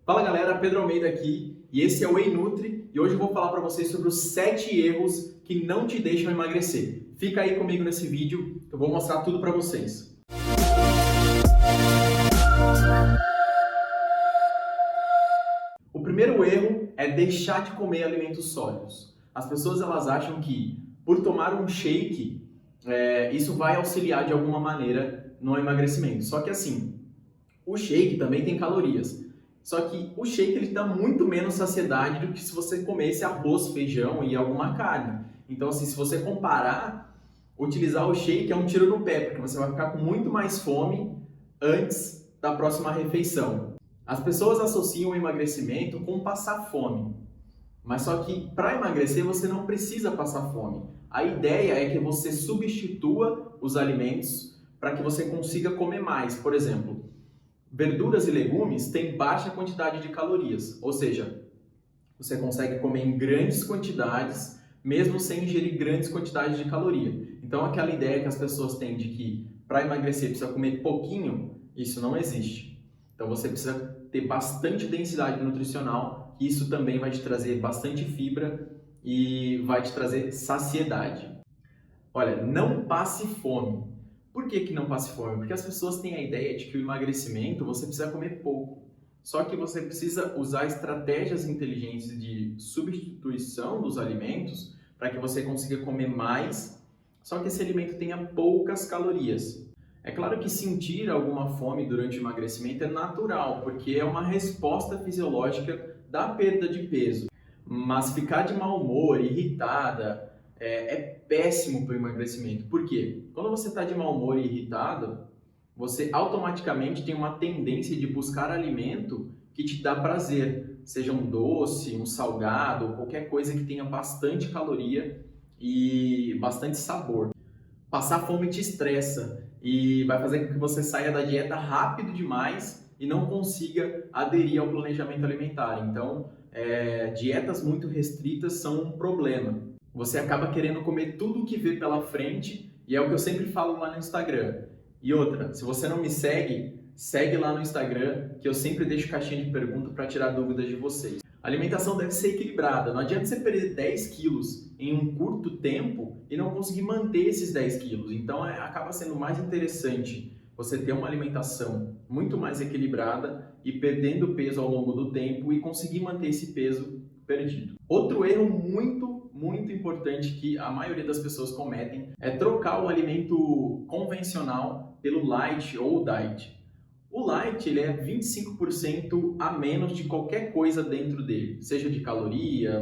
Fala galera, Pedro Almeida aqui e esse é o Whey Nutri e hoje eu vou falar para vocês sobre os 7 erros que não te deixam emagrecer. Fica aí comigo nesse vídeo, eu vou mostrar tudo para vocês. O primeiro erro é deixar de comer alimentos sólidos. As pessoas elas acham que por tomar um shake, isso vai auxiliar de alguma maneira no emagrecimento. Só que assim, o shake também tem calorias. Só que o shake ele dá muito menos saciedade do que se você comesse arroz, feijão e alguma carne. Então assim, se você comparar, utilizar o shake é um tiro no pé, porque você vai ficar com muito mais fome antes da próxima refeição. As pessoas associam o emagrecimento com passar fome. Mas só que para emagrecer você não precisa passar fome. A ideia é que você substitua os alimentos para que você consiga comer mais. Por exemplo, verduras e legumes têm baixa quantidade de calorias, ou seja, você consegue comer em grandes quantidades, mesmo sem ingerir grandes quantidades de caloria. Então, aquela ideia que as pessoas têm de que para emagrecer precisa comer pouquinho, isso não existe. Então, você precisa ter bastante densidade nutricional, que isso também vai te trazer bastante fibra e vai te trazer saciedade. Olha, não passe fome. Por que não passe fome? Porque as pessoas têm a ideia de que o emagrecimento você precisa comer pouco. Só que você precisa usar estratégias inteligentes de substituição dos alimentos para que você consiga comer mais, só que esse alimento tenha poucas calorias. É claro que sentir alguma fome durante o emagrecimento é natural, porque é uma resposta fisiológica da perda de peso. Mas ficar de mau humor, irritada, é péssimo para o emagrecimento. Por quê? Quando você está de mau humor e irritado, você automaticamente tem uma tendência de buscar alimento que te dá prazer, seja um doce, um salgado, qualquer coisa que tenha bastante caloria e bastante sabor. Passar fome te estressa e vai fazer com que você saia da dieta rápido demais e não consiga aderir ao planejamento alimentar. Então, dietas muito restritas são um problema. Você acaba querendo comer tudo o que vê pela frente e é o que eu sempre falo lá no Instagram. E outra, se você não me segue, segue lá no Instagram que eu sempre deixo caixinha de pergunta para tirar dúvidas de vocês. A alimentação deve ser equilibrada. Não adianta você perder 10 quilos em um curto tempo e não conseguir manter esses 10 quilos. Então acaba sendo mais interessante você ter uma alimentação muito mais equilibrada e perdendo peso ao longo do tempo e conseguir manter esse peso perdido. Outro erro muito importante que a maioria das pessoas cometem é trocar o alimento convencional pelo light ou diet. O light ele é 25% a menos de qualquer coisa dentro dele, seja de caloria,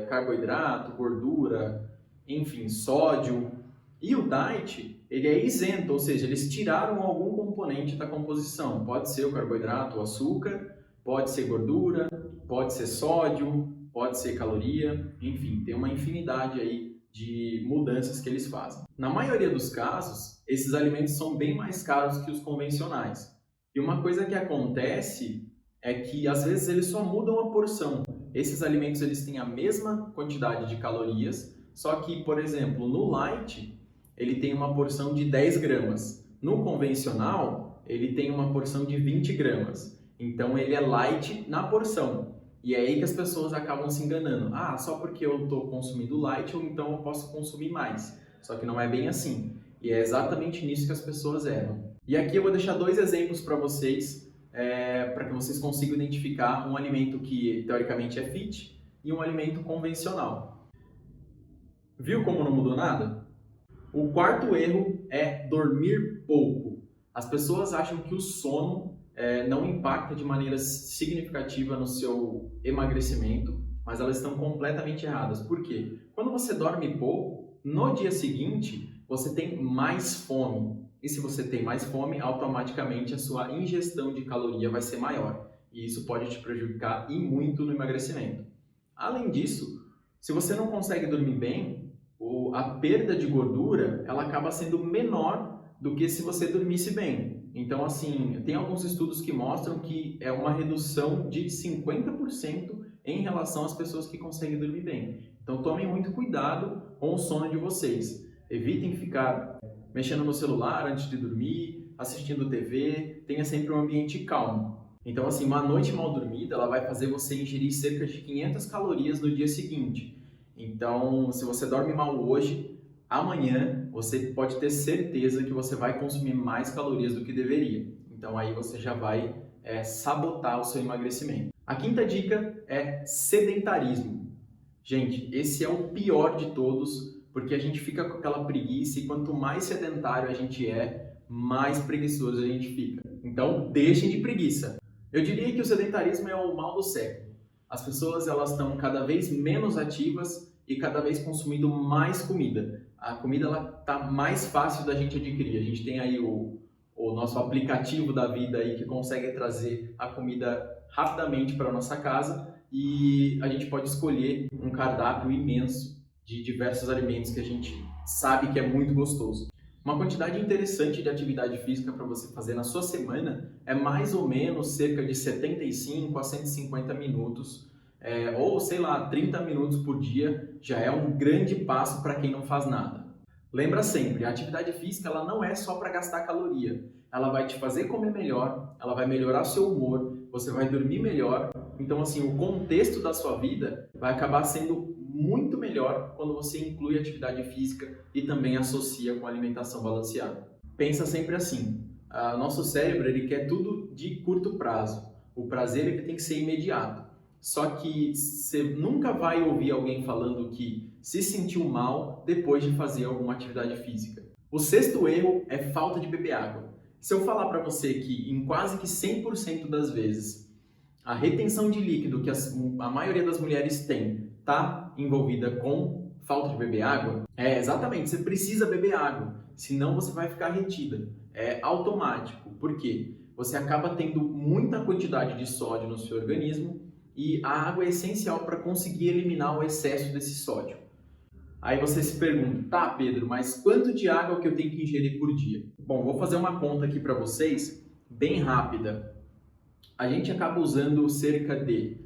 carboidrato, gordura, enfim, sódio. E o diet ele é isento, ou seja, eles tiraram algum componente da composição. Pode ser o carboidrato, o açúcar, pode ser gordura, pode ser sódio, pode ser caloria, enfim, tem uma infinidade aí de mudanças que eles fazem. Na maioria dos casos, esses alimentos são bem mais caros que os convencionais. E uma coisa que acontece é que às vezes eles só mudam a porção. Esses alimentos eles têm a mesma quantidade de calorias, só que, por exemplo, no light ele tem uma porção de 10 gramas. No convencional, ele tem uma porção de 20 gramas. Então ele é light na porção. E é aí que as pessoas acabam se enganando. Ah, só porque eu estou consumindo light, ou então eu posso consumir mais. Só que não é bem assim. E é exatamente nisso que as pessoas erram. E aqui eu vou deixar 2 exemplos para vocês, para que vocês consigam identificar um alimento que teoricamente é fit e um alimento convencional. Viu como não mudou nada? O quarto erro é dormir pouco. As pessoas acham que o sono não impacta de maneira significativa no seu emagrecimento, mas elas estão completamente erradas. Por quê? Quando você dorme pouco, no dia seguinte você tem mais fome. E se você tem mais fome, automaticamente a sua ingestão de caloria vai ser maior. E isso pode te prejudicar e muito no emagrecimento. Além disso, se você não consegue dormir bem, a perda de gordura ela acaba sendo menor do que se você dormisse bem. Então, assim, tem alguns estudos que mostram que é uma redução de 50% em relação às pessoas que conseguem dormir bem. Então, tomem muito cuidado com o sono de vocês. Evitem ficar mexendo no celular antes de dormir, assistindo TV, tenha sempre um ambiente calmo. Então, assim, uma noite mal dormida, ela vai fazer você ingerir cerca de 500 calorias no dia seguinte. Então, se você dorme mal hoje, amanhã você pode ter certeza que você vai consumir mais calorias do que deveria. Então, aí você já vai sabotar o seu emagrecimento. A quinta dica é sedentarismo. Gente, esse é o pior de todos, porque a gente fica com aquela preguiça e quanto mais sedentário a gente mais preguiçoso a gente fica. Então, deixem de preguiça. Eu diria que o sedentarismo é o mal do século. As pessoas elas estão cada vez menos ativas e cada vez consumindo mais comida. A comida ela tá mais fácil da gente adquirir. A gente tem aí o nosso aplicativo da vida aí que consegue trazer a comida rapidamente para nossa casa e a gente pode escolher um cardápio imenso de diversos alimentos que a gente sabe que é muito gostoso. Uma quantidade interessante de atividade física para você fazer na sua semana é mais ou menos cerca de 75 a 150 minutos, ou sei lá, 30 minutos por dia já é um grande passo para quem não faz nada. Lembra sempre, a atividade física ela não é só para gastar caloria, ela vai te fazer comer melhor, ela vai melhorar seu humor, você vai dormir melhor. Então, assim, o contexto da sua vida vai acabar sendo muito melhor quando você inclui atividade física e também associa com alimentação balanceada. Pensa sempre assim, nosso cérebro ele quer tudo de curto prazo, o prazer ele tem que ser imediato. Só que você nunca vai ouvir alguém falando que se sentiu mal depois de fazer alguma atividade física. O sexto erro é falta de beber água. Se eu falar para você que em quase que 100% das vezes a retenção de líquido que a maioria das mulheres tem está envolvida com falta de beber água, exatamente, você precisa beber água, senão você vai ficar retida. É automático. Por quê? Você acaba tendo muita quantidade de sódio no seu organismo e a água é essencial para conseguir eliminar o excesso desse sódio. Aí você se pergunta, tá, Pedro, mas quanto de água que eu tenho que ingerir por dia? Bom, vou fazer uma conta aqui para vocês, bem rápida. A gente acaba usando cerca de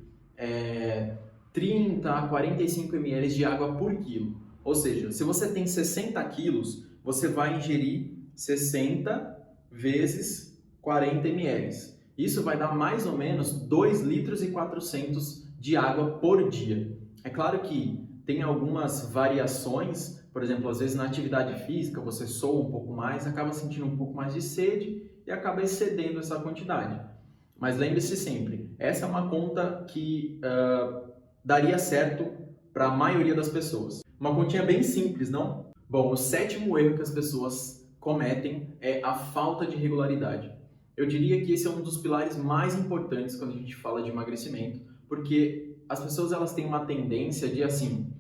30 a 45 ml de água por quilo. Ou seja, se você tem 60 quilos, você vai ingerir 60 vezes 40 ml. Isso vai dar mais ou menos 2 litros e 400 de água por dia. É claro que tem algumas variações, por exemplo, às vezes na atividade física você soa um pouco mais, acaba sentindo um pouco mais de sede e acaba excedendo essa quantidade. Mas lembre-se sempre, essa é uma conta que daria certo para a maioria das pessoas. Uma continha bem simples, não? Bom, o sétimo erro que as pessoas cometem é a falta de regularidade. Eu diria que esse é um dos pilares mais importantes quando a gente fala de emagrecimento, porque as pessoas elas têm uma tendência de assim,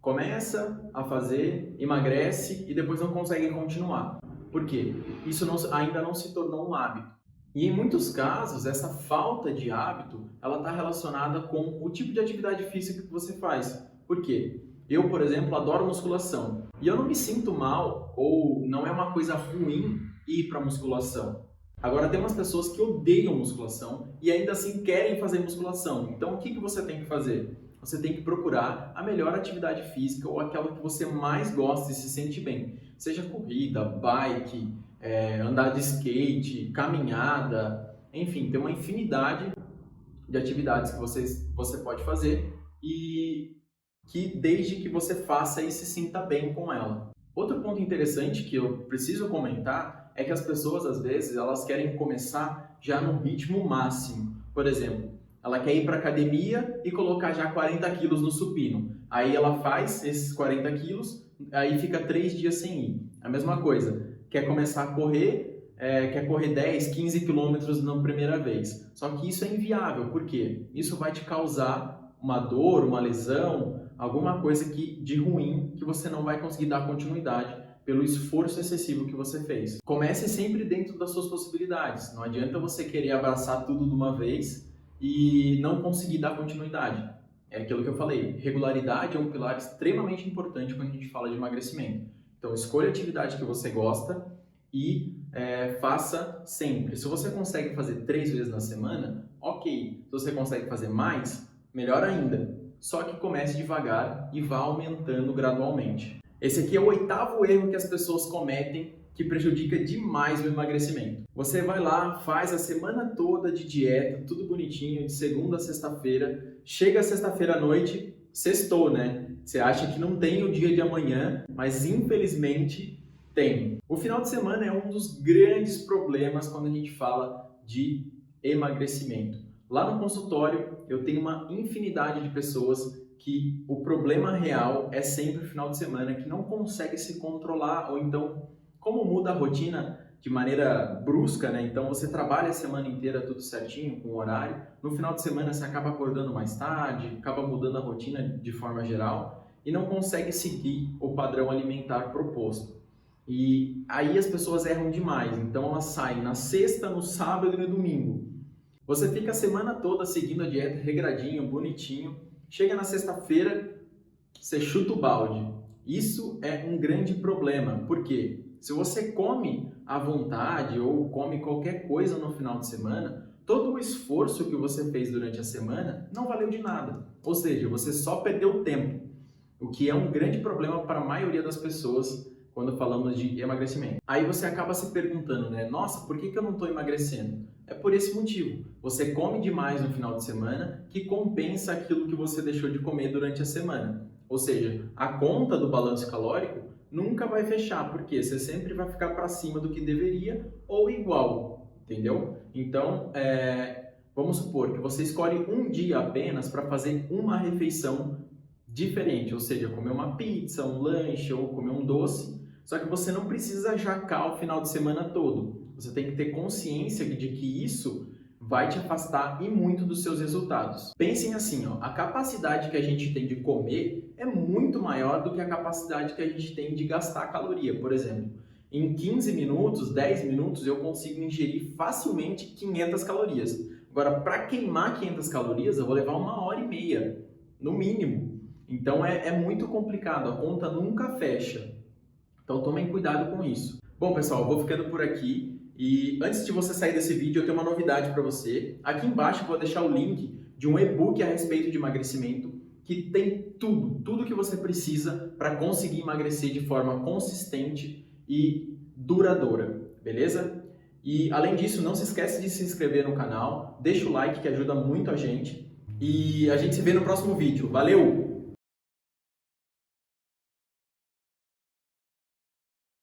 começa a fazer, emagrece e depois não consegue continuar. Por quê? Isso ainda não se tornou um hábito. E em muitos casos, essa falta de hábito, ela está relacionada com o tipo de atividade física que você faz. Por quê? Eu, por exemplo, adoro musculação. E eu não me sinto mal ou não é uma coisa ruim ir para musculação. Agora, tem umas pessoas que odeiam musculação e ainda assim querem fazer musculação. Então, o que você tem que fazer? Você tem que procurar a melhor atividade física ou aquela que você mais gosta e se sente bem. Seja corrida, bike, andar de skate, caminhada, enfim, tem uma infinidade de atividades que você pode fazer e que desde que você faça e se sinta bem com ela. Outro ponto interessante que eu preciso comentar é que as pessoas, às vezes, elas querem começar já no ritmo máximo. Por exemplo, ela quer ir para academia e colocar já 40 quilos no supino. Aí ela faz esses 40 quilos, aí fica 3 dias sem ir. A mesma coisa, quer começar a correr, quer correr 10, 15 quilômetros na primeira vez. Só que isso é inviável, por quê? Isso vai te causar uma dor, uma lesão, alguma coisa de ruim que você não vai conseguir dar continuidade pelo esforço excessivo que você fez. Comece sempre dentro das suas possibilidades. Não adianta você querer abraçar tudo de uma vez e não conseguir dar continuidade. É aquilo que eu falei, regularidade é um pilar extremamente importante quando a gente fala de emagrecimento. Então escolha a atividade que você gosta e faça sempre. Se você consegue fazer 3 vezes na semana, ok. Se você consegue fazer mais, melhor ainda. Só que comece devagar e vá aumentando gradualmente. Esse aqui é o 8º erro que as pessoas cometem que prejudica demais o emagrecimento. Você vai lá, faz a semana toda de dieta, tudo bonitinho, de segunda a sexta-feira, chega sexta-feira à noite, sextou, né? Você acha que não tem o dia de amanhã, mas infelizmente tem. O final de semana é um dos grandes problemas quando a gente fala de emagrecimento. Lá no consultório, eu tenho uma infinidade de pessoas que o problema real é sempre o final de semana, que não consegue se controlar, ou então, como muda a rotina de maneira brusca, né? Então você trabalha a semana inteira tudo certinho, com o horário, no final de semana você acaba acordando mais tarde, acaba mudando a rotina de forma geral e não consegue seguir o padrão alimentar proposto. E aí as pessoas erram demais, então elas saem na sexta, no sábado e no domingo. Você fica a semana toda seguindo a dieta regradinho, bonitinho, chega na sexta-feira, você chuta o balde. Isso é um grande problema, porque se você come à vontade ou come qualquer coisa no final de semana, todo o esforço que você fez durante a semana não valeu de nada. Ou seja, você só perdeu tempo, o que é um grande problema para a maioria das pessoas quando falamos de emagrecimento. Aí você acaba se perguntando, né? Nossa, por que eu não estou emagrecendo? É por esse motivo. Você come demais no final de semana que compensa aquilo que você deixou de comer durante a semana. Ou seja, a conta do balanço calórico nunca vai fechar, porque você sempre vai ficar para cima do que deveria ou igual, entendeu? Então, vamos supor que você escolhe um dia apenas para fazer uma refeição diferente, ou seja, comer uma pizza, um lanche ou comer um doce, só que você não precisa jacar o final de semana todo. Você tem que ter consciência de que isso vai te afastar e muito dos seus resultados. Pensem assim, ó, a capacidade que a gente tem de comer é muito maior do que a capacidade que a gente tem de gastar caloria. Por exemplo, em 15 minutos, 10 minutos, eu consigo ingerir facilmente 500 calorias. Agora, para queimar 500 calorias, eu vou levar 1h30, no mínimo. Então é muito complicado, a conta nunca fecha. Então tomem cuidado com isso. Bom, pessoal, eu vou ficando por aqui e antes de você sair desse vídeo, eu tenho uma novidade para você. Aqui embaixo eu vou deixar o link de um e-book a respeito de emagrecimento que tem tudo que você precisa para conseguir emagrecer de forma consistente e duradoura, beleza? E além disso, não se esquece de se inscrever no canal, deixa o like que ajuda muito a gente e a gente se vê no próximo vídeo. Valeu!